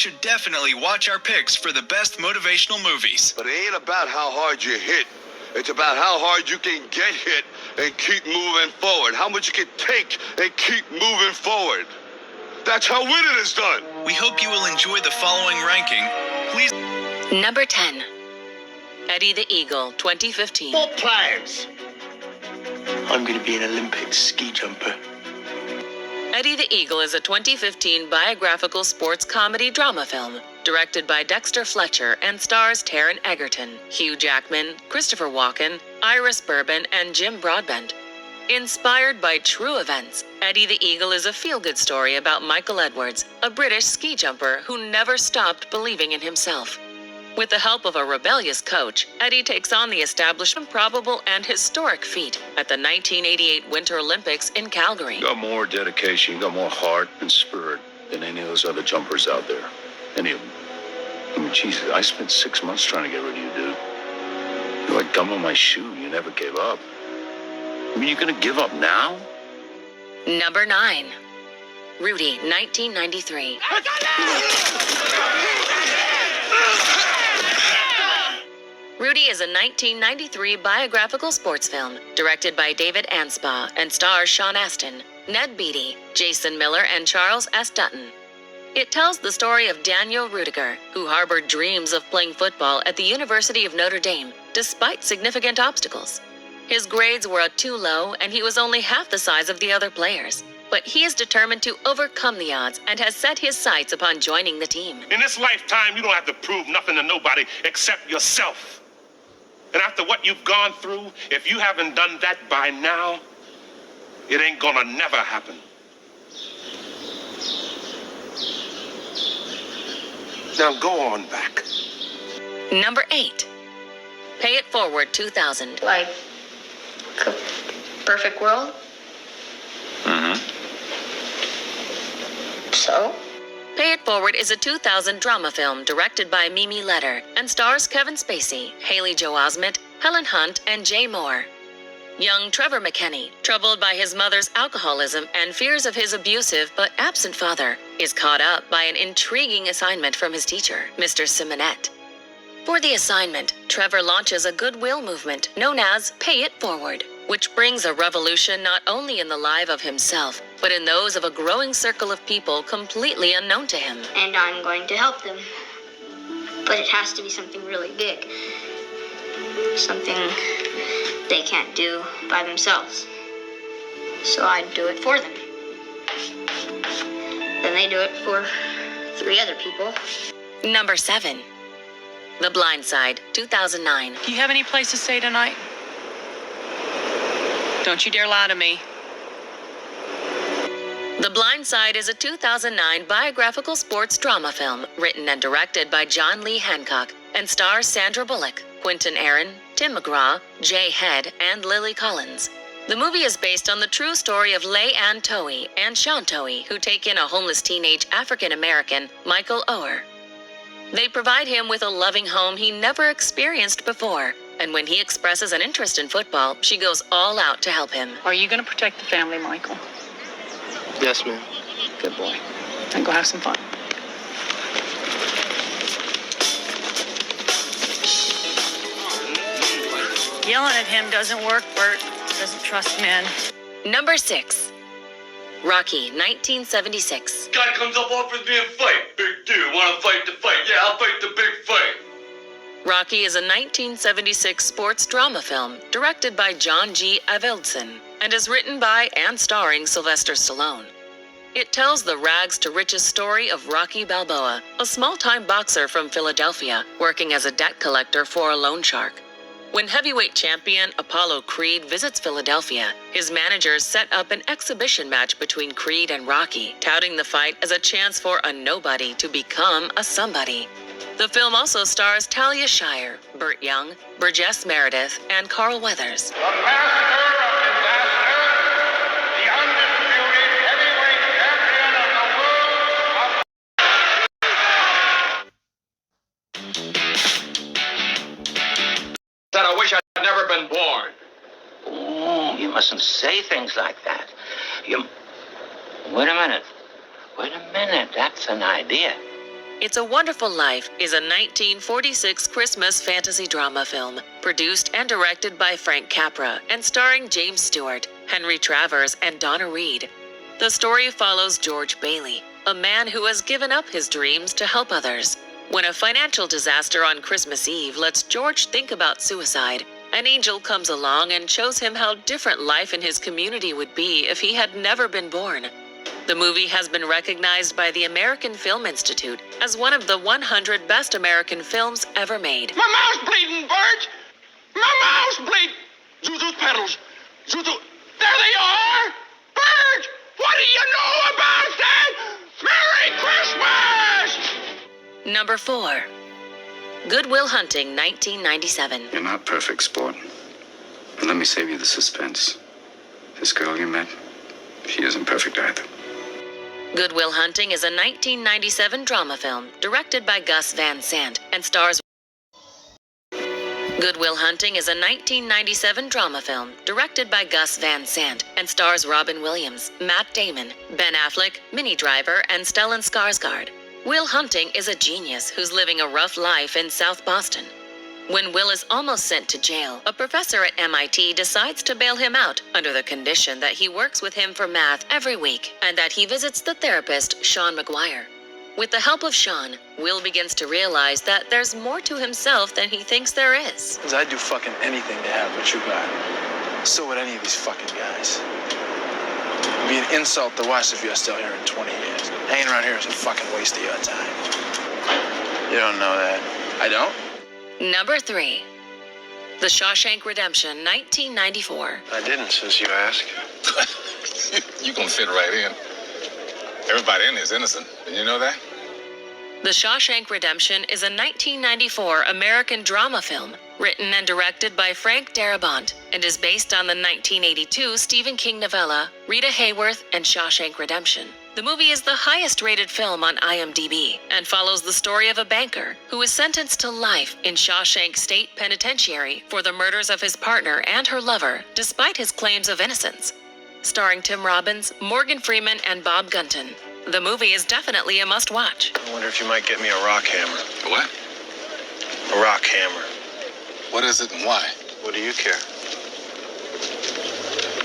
should definitely watch our picks for the best motivational movies. But it ain't about how hard you hit. It's about how hard you can get hit and keep moving forward. How much you can take and keep moving forward. That's how winning is done. We hope you will enjoy the following ranking. Please. Number 10. Eddie the Eagle, 2015. 4 times. I'm going to be an Olympic ski jumper. Eddie the Eagle is a 2015 biographical sports comedy drama film directed by Dexter Fletcher and stars Taron Egerton, Hugh Jackman, Christopher Walken, Iris Berben, and Jim Broadbent. Inspired by true events, Eddie the Eagle is a feel-good story about Michael Edwards, a British ski jumper who never stopped believing in himself. With the help of a rebellious coach, Eddie takes on the established improbable and historic feat at the 1988 Winter Olympics in Calgary. You got more dedication, you got more heart and spirit than any of those other jumpers out there. Any of them. I mean, Jesus, I spent 6 months trying to get rid of you, dude. You're like gum on my shoe. You never gave up. I mean, you're gonna give up now? Number 9. Rudy, 1993. Rudy is a 1993 biographical sports film directed by David Anspaugh and stars Sean Astin, Ned Beatty, Jason Miller, and Charles S. Dutton. It tells the story of Daniel Rudiger, who harbored dreams of playing football at the University of Notre Dame despite significant obstacles. His grades were too low and he was only half the size of the other players. But he is determined to overcome the odds and has set his sights upon joining the team. In this lifetime, you don't have to prove nothing to nobody except yourself. And after what you've gone through, if you haven't done that by now, it ain't gonna never happen. Now go on back. Number 8. Pay It Forward, 2000. Like a perfect world? So? Pay It Forward is a 2000 drama film directed by Mimi Leder and stars Kevin Spacey, Haley Joel Osment, Helen Hunt, and Jay Moore. Young Trevor McKinney, troubled by his mother's alcoholism and fears of his abusive but absent father, is caught up by an intriguing assignment from his teacher, Mr. Simonet. For the assignment, Trevor launches a goodwill movement known as Pay It Forward, which brings a revolution not only in the life of himself, but in those of a growing circle of people completely unknown to him. And I'm going to help them. But it has to be something really big. Something they can't do by themselves. So I do it for them. Then they do it for 3 other people. Number 7. The Blind Side, 2009. Do you have any place to stay tonight? Don't you dare lie to me. The Blind Side is a 2009 biographical sports drama film written and directed by John Lee Hancock and stars Sandra Bullock, Quentin Aaron, Tim McGraw, Jay Head, and Lily Collins. The movie is based on the true story of Leigh Ann Towie and Sean Towie, who take in a homeless teenage African-American, Michael Oher. They provide him with a loving home he never experienced before, and when he expresses an interest in football, she goes all out to help him. Are you going to protect the family, Michael? Yes, ma'am. Good boy. And go have some fun. Yelling at him doesn't work, Bert. Doesn't trust men. Number 6. Rocky, 1976. Guy comes up, offers me a fight. Big deal. Want to fight the fight? Yeah, I'll fight the big fight. Rocky is a 1976 sports drama film directed by John G. Avildsen and is written by and starring Sylvester Stallone. It tells the rags-to-riches story of Rocky Balboa, a small-time boxer from Philadelphia working as a debt collector for a loan shark. When heavyweight champion Apollo Creed visits Philadelphia, his managers set up an exhibition match between Creed and Rocky, touting the fight as a chance for a nobody to become a somebody. The film also stars Talia Shire, Burt Young, Burgess Meredith, and Carl Weathers. The master of disaster, the undisputed heavyweight champion of the world Said I wish I'd never been born. Oh, you mustn't say things like that. Wait a minute. That's an idea. It's a Wonderful Life is a 1946 Christmas fantasy drama film, produced and directed by Frank Capra and starring James Stewart, Henry Travers, and Donna Reed. The story follows George Bailey, a man who has given up his dreams to help others. When a financial disaster on Christmas Eve lets George think about suicide, an angel comes along and shows him how different life in his community would be if he had never been born. The movie has been recognized by the American Film Institute as one of the 100 best American films ever made. My mouth's bleeding, Bert! My mouth's bleeding! Zuzu's pedals! Zuzu! There they are! Bert! What do you know about that? Merry Christmas! Number 4. Good Will Hunting, 1997. You're not perfect, sport. But let me save you the suspense. This girl you met, she isn't perfect either. Good Will Hunting is a 1997 drama film directed by Gus Van Sant and stars. Good Will Hunting is a 1997 drama film directed by Gus Van Sant and stars Robin Williams, Matt Damon, Ben Affleck, Minnie Driver, and Stellan Skarsgård. Will Hunting is a genius who's living a rough life in South Boston. When Will is almost sent to jail, a professor at MIT decides to bail him out under the condition that he works with him for math every week and that he visits the therapist, Sean McGuire. With the help of Sean, Will begins to realize that there's more to himself than he thinks there is. Because I'd do fucking anything to have what you got. So would any of these fucking guys. It'd be an insult to us if you're still here in 20 years. Hanging around here is a fucking waste of your time. You don't know that. I don't? Number 3. The Shawshank Redemption, 1994. I didn't, since you asked. You gonna fit right in. Everybody in here is innocent. Did you know that? The Shawshank Redemption is a 1994 American drama film written and directed by Frank Darabont and is based on the 1982 Stephen King novella Rita Hayworth and Shawshank Redemption. The movie is the highest-rated film on IMDb and follows the story of a banker who is sentenced to life in Shawshank State Penitentiary for the murders of his partner and her lover, despite his claims of innocence. Starring Tim Robbins, Morgan Freeman, and Bob Gunton. The movie is definitely a must-watch. I wonder if you might get me a rock hammer. A what? A rock hammer. What is it and why? What do you care?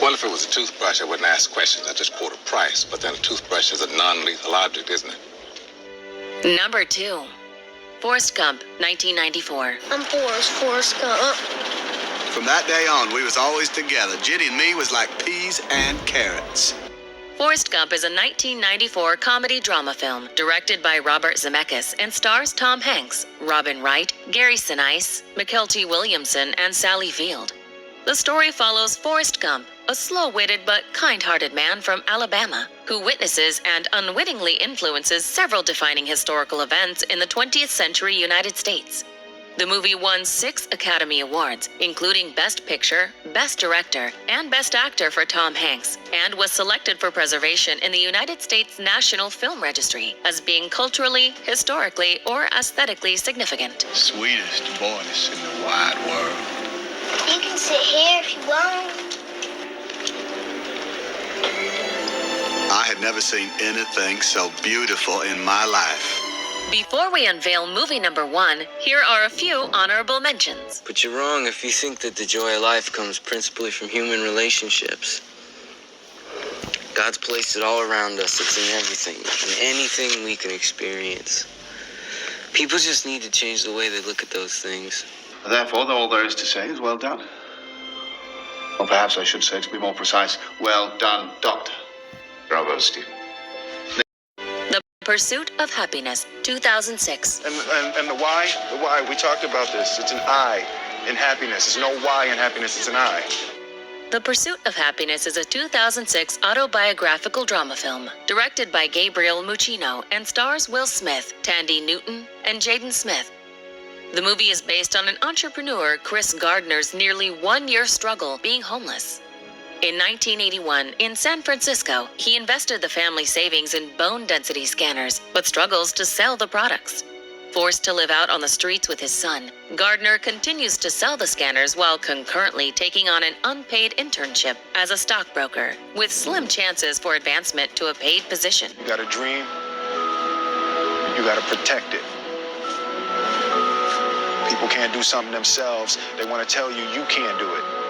Well, if it was a toothbrush, I wouldn't ask questions. I just quote a price. But then a toothbrush is a non-lethal object, isn't it? Number 2. Forrest Gump, 1994. I'm Forrest Gump. From that day on, we was always together. Ginny and me was like peas and carrots. Forrest Gump is a 1994 comedy drama film directed by Robert Zemeckis and stars Tom Hanks, Robin Wright, Gary Sinise, Mykelti Williamson, and Sally Field. The story follows Forrest Gump, a slow-witted but kind-hearted man from Alabama who witnesses and unwittingly influences several defining historical events in the 20th century United States. The movie won 6 Academy Awards, including Best Picture, Best Director, and Best Actor for Tom Hanks, and was selected for preservation in the United States National Film Registry as being culturally, historically, or aesthetically significant. Sweetest voice in the wide world. You can sit here if you want. I had never seen anything so beautiful in my life. Before we unveil movie number 1, here are a few honorable mentions. But you're wrong if you think that the joy of life comes principally from human relationships. God's placed it all around us. It's in everything, in anything we can experience. People just need to change the way they look at those things. Therefore, all there is to say is well done. Or perhaps I should say, to be more precise, well done, Doctor. Bravo, Stephen. The Pursuit of Happiness, 2006. And the why? The why, we talked about this. It's an I in happiness. It's no Y in happiness, it's an I. The Pursuit of Happiness is a 2006 autobiographical drama film directed by Gabriel Muccino and stars Will Smith, Tandy Newton, and Jaden Smith. The movie is based on an entrepreneur, Chris Gardner's nearly 1-year struggle being homeless. In 1981, in San Francisco, he invested the family savings in bone density scanners, but struggles to sell the products. Forced to live out on the streets with his son, Gardner continues to sell the scanners while concurrently taking on an unpaid internship as a stockbroker, with slim chances for advancement to a paid position. You got a dream? You gotta protect it. People can't do something themselves. They want to tell you you can't do it.